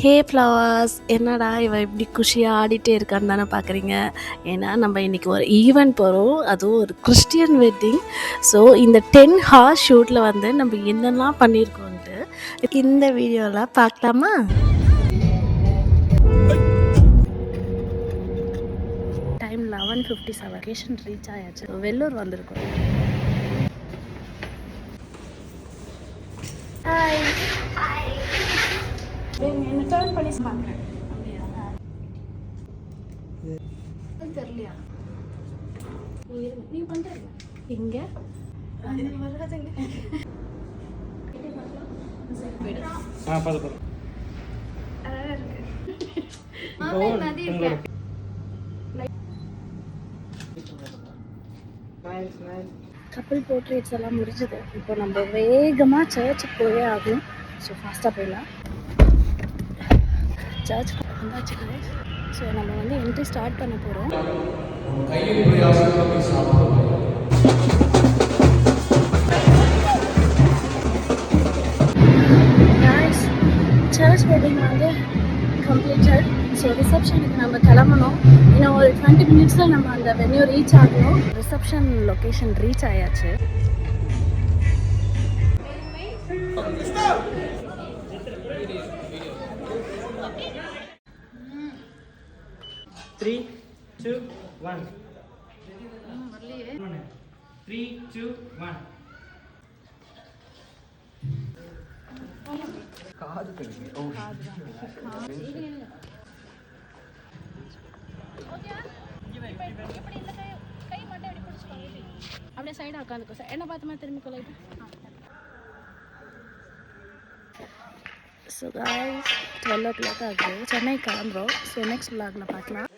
ஹே flowers, என்னடா இவ இப்படி குஷியாக ஆடிட்டே இருக்கான்னு தானே பார்க்குறீங்க. ஏன்னா நம்ம இன்றைக்கி ஒரு ஈவெண்ட் போகிறோம், அதுவும் ஒரு கிறிஸ்டியன் வெட்டிங். ஸோ இந்த 10 ஹார்ஸ் ஷூட்டில் வந்து நம்ம என்னெல்லாம் பண்ணியிருக்கோன்ட்டு இந்த வீடியோவில் பார்க்கலாமா. டைம் 11:57, லொகேஷன் ரீச் ஆயாச்சு. வெள்ளூர் வந்திருக்கோம். ஹாய், என்ன டர்ன் பண்ணி பார்க்குறேன். தெரியலையா நீ பண்ணுறீங்க இங்கே வராதுங்க. கப்பல் போர்ட்ரேட்ஸ் எல்லாம் முடிஞ்சது. இப்போ நம்ம வேகமாக சர்ச்சுக்கு போயே ஆகும். ஸோ ஃபாஸ்ட்டாக போயிடலாம். சர்ச் வந்தாச்சு. ஸோ நம்ம வந்து என்ட்ரி ஸ்டார்ட் பண்ண போகிறோம். சர்ச் வெட்டிங் வந்து கம்ப்ளீட்டட். ஸோ ரிசப்ஷனுக்கு நம்ம கிளம்பணும். இன்னும் ஒரு 20 மினிட்ஸில் நம்ம அந்த வென்யூ ரீச் ஆகணும். ரிசப்ஷன் லொக்கேஷன் ரீச் ஆயாச்சு. Three, two, one. 3, 2, 1. அப்படியே சைடா உட்காந்துக்கோ. என்ன பார்த்துமா திரும்பி கொள்ளைட்டு. ஸோ காய்ஸ் 12 o'clock ஆகுது. சென்னை கிளம்புறோம். ஸோ நெக்ஸ்ட் vlogல பார்க்கலாம்.